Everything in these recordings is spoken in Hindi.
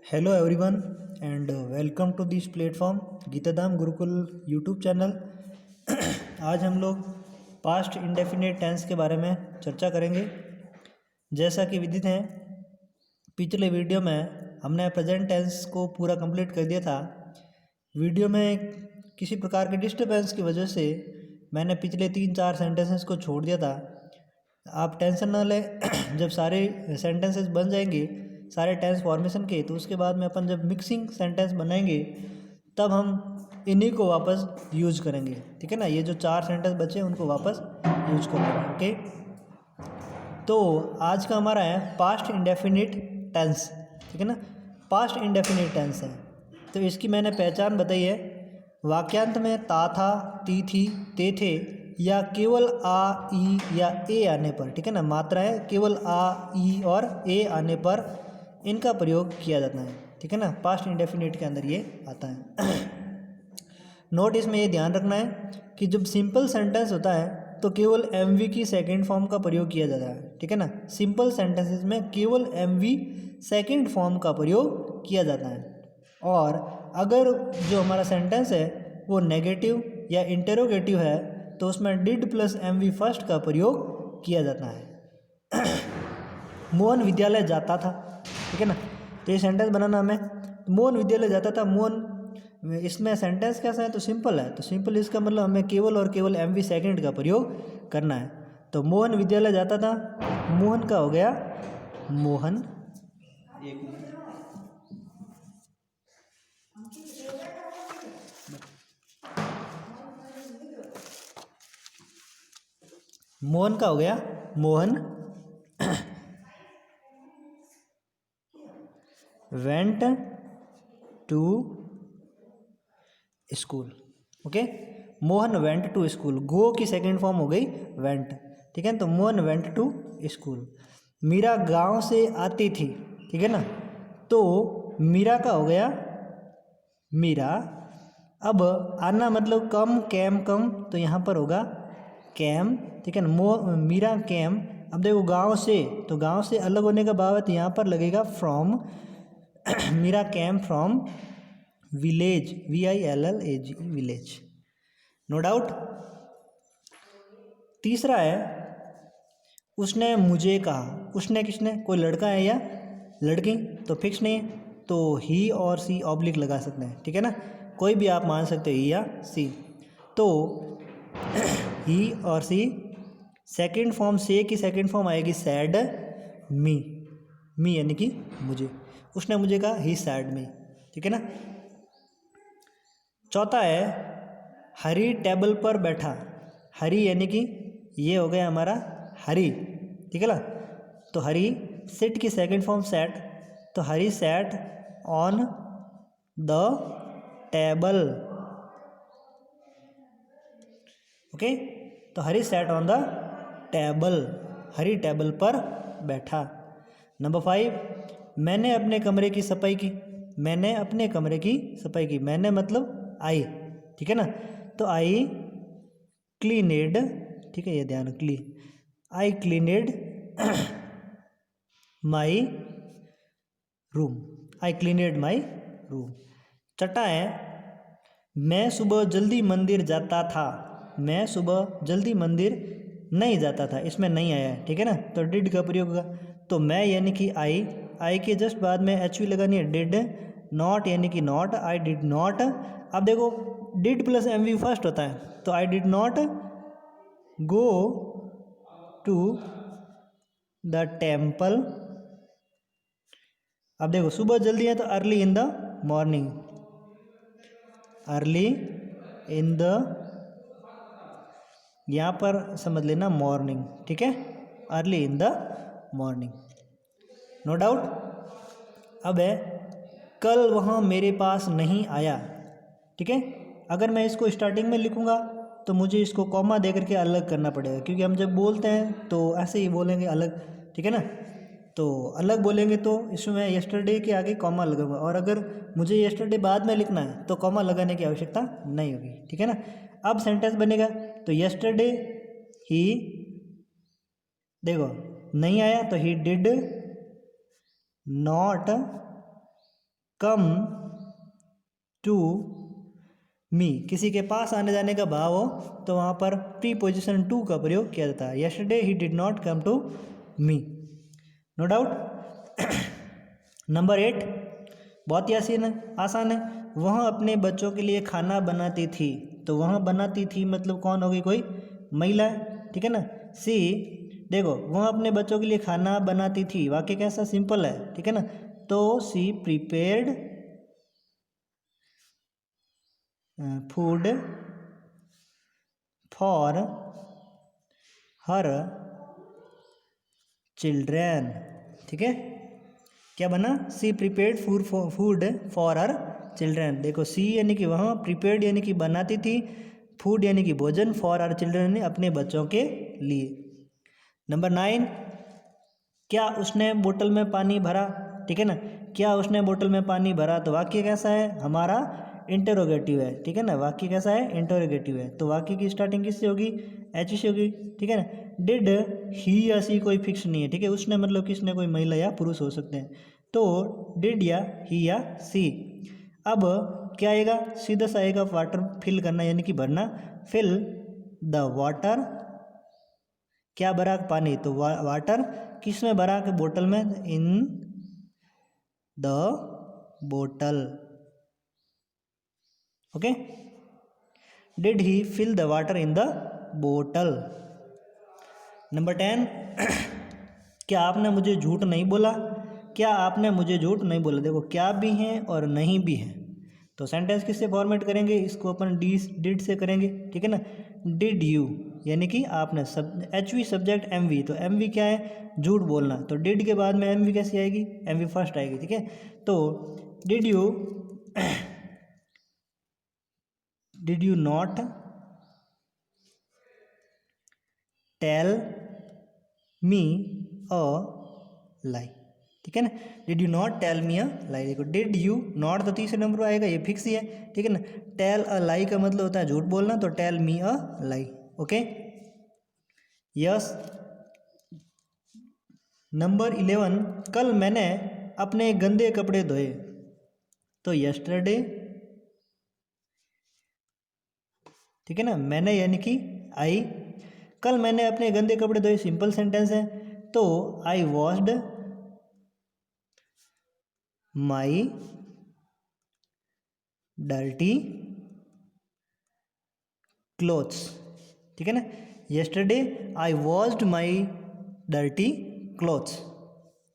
Hello everyone and welcome to this platform Gitadham Gurukul YouTube channel. आज हम लोग पास्ट इंडेफिनिट टेंस के बारे में चर्चा करेंगे। जैसा कि विदित है, पिछले वीडियो में हमने प्रेजेंट टेंस को पूरा कंप्लीट कर दिया था। वीडियो में किसी प्रकार के डिस्टर्बेंस की वजह से मैंने पिछले 3-4 सेंटेंसेस को छोड़ दिया था। आप टेंशन ना लें, जब सारे सेंटेंसेस बन जाएंगे सारे टेंस फॉर्मेशन के, तो उसके बाद में अपन जब मिक्सिंग सेंटेंस बनाएंगे तब हम इन्हीं को वापस यूज करेंगे। ठीक है ना, ये जो 4 सेंटेंस बचे उनको वापस यूज करेंगे। ओके, तो आज का हमारा है पास्ट इंडेफिनिट टेंस। ठीक है ना, पास्ट इंडेफिनिट टेंस है। तो इसकी मैंने पहचान बताई है, वाक्यांत में ता था, ती थी, ते थे या केवल आ, ई या ए आने पर, ठीक है ना, मात्रा है केवल आ, ई और ए आने पर इनका प्रयोग किया जाता है। ठीक है ना, पास्ट इंडेफिनिट के अंदर ये आता है। नोट इसमें ये ध्यान रखना है कि जब सिंपल सेंटेंस होता है तो केवल एम वी की सेकेंड फॉर्म का प्रयोग किया जाता है। ठीक है ना, सिंपल सेंटेंसेस में केवल एम वी सेकेंड फॉर्म का प्रयोग किया जाता है। और अगर जो हमारा सेंटेंस है वो नेगेटिव या इंटेरोगेटिव है तो उसमें did plus M V first का प्रयोग किया जाता है। मोहन विद्यालय जाता था। ठीक है ना, तो ये सेंटेंस बनाना हमें, मोहन विद्यालय जाता था। मोहन, इसमें सेंटेंस कैसा है तो सिंपल है, तो सिंपल इसका मतलब हमें केवल और केवल एम वी सेकेंड का प्रयोग करना है। तो मोहन विद्यालय जाता था, मोहन का हो गया मोहन। मोहन का हो गया Mohan. Went to school. Okay, Mohan went to school, go की सेकेंड फॉर्म हो गई वेंट। ठीक है, तो Mohan went to school. Meera गांव से आती थी। ठीक है ना, तो मीरा का हो गया मीरा। अब आना मतलब कम, कैम कम, तो यहाँ पर होगा कैम। ठीक है ना, मीरा कैम। अब देखो गांव से, तो गांव से अलग होने का भाव है तो यहाँ पर लगेगा from. Meera came from village, VILLAG, village. No doubt. तीसरा है उसने मुझे कहा। उसने किसने, कोई लड़का है या लड़की, तो फिक्स नहीं है, तो ही और सी ऑब्लिक लगा सकते हैं। ठीक है ना, कोई भी आप मान सकते हो, ही या सी। तो ही और सी, सेकंड फॉर्म से की सेकंड फॉर्म आएगी सैड मी। मी यानी कि मुझे, उसने मुझे कहा ही सैड मी। ठीक है ना। चौथा है हरी टेबल पर बैठा। हरी यानी कि ये हो गया हमारा हरी। ठीक है ना, तो हरी सिट की सेकंड फॉर्म सेट, तो Hari set on the table. Okay, तो Hari set on the table, Hari table पर बैठा। नंबर 5, मैंने अपने कमरे की सफाई की। मैंने अपने कमरे की सफाई की, मैंने मतलब आई। ठीक है ना, तो आई क्लीनेड। ठीक है, ये ध्यान क्ली, आई क्लीनेड my room, I क्लीनेड my room. छठा है मैं सुबह जल्दी मंदिर जाता था। मैं सुबह जल्दी मंदिर नहीं जाता था, इसमें नहीं आया है। ठीक है ना, तो डिड का प्रयोग होगा, तो मैं यानी कि आई के जस्ट बाद में एच वी लगानी है डिड। नॉट यानी कि नॉट, आई डिड नॉट। अब देखो did plus M V first होता है, तो I did not go to the temple. अब देखो सुबह जल्दी है तो early in the morning, early in the, यहाँ पर समझ लेना मॉर्निंग। ठीक है, early in the morning. No doubt. अब है कल वहाँ मेरे पास नहीं आया। ठीक है, अगर मैं इसको स्टार्टिंग में लिखूँगा तो मुझे इसको कॉमा दे करके अलग करना पड़ेगा, क्योंकि हम जब बोलते हैं तो ऐसे ही बोलेंगे अलग। ठीक है ना, तो अलग बोलेंगे तो इसमें मैं यस्टरडे के आगे कॉमा लगाऊंगा, और अगर मुझे यस्टरडे बाद में लिखना है तो कॉमा लगाने की आवश्यकता नहीं होगी। ठीक है ना, अब सेंटेंस बनेगा तो यस्टरडे ही, देखो नहीं आया तो he did not come to me, किसी के पास आने जाने का भाव हो तो वहाँ पर प्रीपोजिशन टू का प्रयोग किया जाता है। Yesterday he did not come to me, no doubt. Number 8 बहुत ही आसान है। वह अपने बच्चों के लिए खाना बनाती थी, तो वह बनाती थी मतलब कौन होगी, कोई महिला है, ठीक है ना। सी, देखो वह अपने बच्चों के लिए खाना बनाती थी, वाक्य कैसा सिंपल है, ठीक है ना। तो she prepared food for her children, ठीक है। क्या बना, she prepared food for her children. देखो सी यानी कि वहाँ, प्रिपेयर्ड यानी कि बनाती थी, फूड यानी कि भोजन, फॉर हर चिल्ड्रेन यानी अपने बच्चों के लिए। नंबर 9, क्या उसने बोतल में पानी भरा, ठीक है ना। क्या उसने बोतल में पानी भरा, तो वाक्य कैसा है हमारा, इंटरोगेटिव है, ठीक है ना। वाक्य कैसा है, इंटरोगेटिव है। तो वाक्य की स्टार्टिंग किससे होगी, एच से होगी, ठीक है ना। डिड ही या सी कोई फिक्स नहीं है, ठीक है। उसने मतलब किसने, कोई महिला या पुरुष हो सकते हैं। तो डिड या ही या सी। अब क्या आएगा, सीधा सा आएगा वाटर फिल करना यानी कि भरना। फिल द वाटर, क्या भरा, पानी, तो वाटर किस में भरा, कि बोतल में, इन द बोतल, okay. Did he fill the water in the बोतल। नंबर 10 क्या आपने मुझे झूठ नहीं बोला, क्या आपने मुझे झूठ नहीं बोला। देखो क्या भी हैं और नहीं भी हैं, तो सेंटेंस किससे फॉर्मेट करेंगे, इसको अपन डिड से करेंगे, ठीक है ना। डिड यू यानी कि आपने, sub H V subject M V, तो एम वी क्या है, झूठ बोलना, तो डिड के बाद में एम वी कैसी आएगी, एम वी फर्स्ट आएगी, ठीक है। तो did you not tell me a lie, ठीक है ना। Did you not tell me a lie. देखो डिड यू नॉट तो तीसरे नंबर पर आएगा, ये फिक्स ही है, ठीक है ना। टेल अ लाई का मतलब होता है झूठ बोलना, तो tell me a lie, okay. Yes. Number 11 कल मैंने अपने गंदे कपड़े धोए, तो यस्टरडे, ठीक है ना। मैंने यानी कि आई, कल मैंने अपने गंदे कपड़े धोए, सिंपल सेंटेंस है। तो आई वॉश्ड माई डर्टी क्लोथ्स, ठीक है ना। Yesterday I washed my dirty clothes,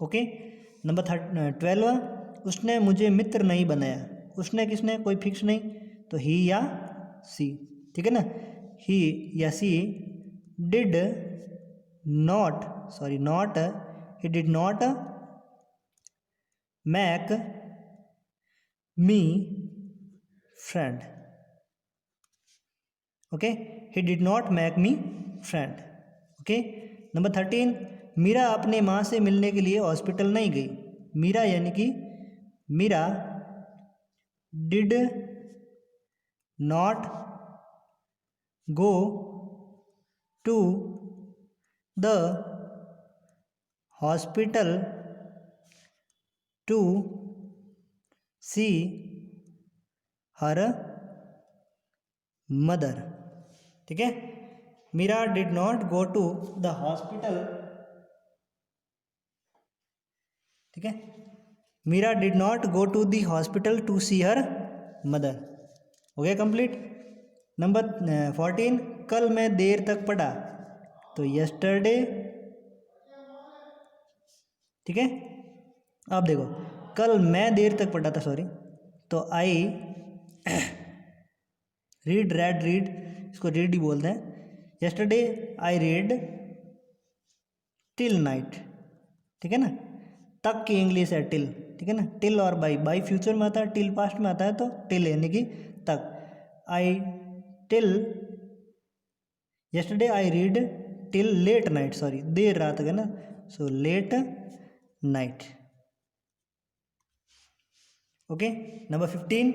okay. Number 12 उसने मुझे मित्र नहीं बनाया, उसने किसने, कोई फिक्स नहीं, तो ही या सी, ठीक है ना। ही या she did not, sorry not, he did not make me friend, okay. He did not make me friend, okay. Number 13 मीरा अपने माँ से मिलने के लिए हॉस्पिटल नहीं गई। मीरा यानी कि Meera did not go to the hospital to see her mother, ठीक है। Meera did not go to the hospital, ठीक है। Meera did not go to the hospital to see her mother, हो गया कंप्लीट। नंबर 14 कल मैं देर तक पढ़ा, तो यस्टरडे, ठीक है। अब देखो कल मैं देर तक पढ़ा था, सॉरी, तो आई रीड, रेड, रीड, इसको रीड ही बोलते हैं। Yesterday I read till night, ठीक है ना। तक की इंग्लिश है टिल, ठीक है ना। टिल और बाई फ्यूचर में आता है, टिल पास्ट में आता है, तो टिल यानी कि तक। I till yesterday I read till late night, sorry देर रात है ना, so late night, okay. Number 15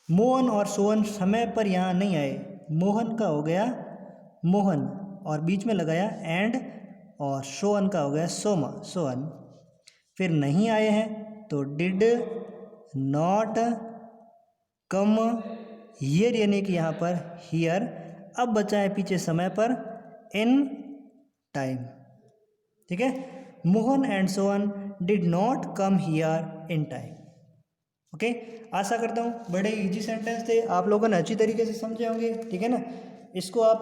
Mohan और सोहन समय पर यहाँ नहीं आए। मोहन का हो गया मोहन और बीच में लगाया एंड, और सोहन का हो गया सोहन, फिर नहीं आए हैं तो डिड नॉट कम हियर, यानी कि यहाँ पर हियर। अब बचा है पीछे समय पर इन टाइम। ठीक है, Mohan and Sohan did not come here in time. Okay, आशा करता हूँ बड़े इजी सेंटेंस थे, आप लोगों ने अच्छी तरीके से समझे होंगे। ठीक है ना, इसको आप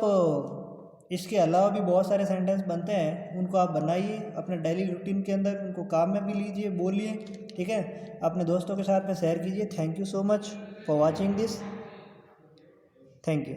इसके अलावा भी बहुत सारे सेंटेंस बनते हैं, उनको आप बनाइए अपने डेली रूटीन के अंदर, उनको काम में भी लीजिए, बोलिए। ठीक है, अपने दोस्तों के साथ में शेयर कीजिए। Thank you so much for watching this. Thank you.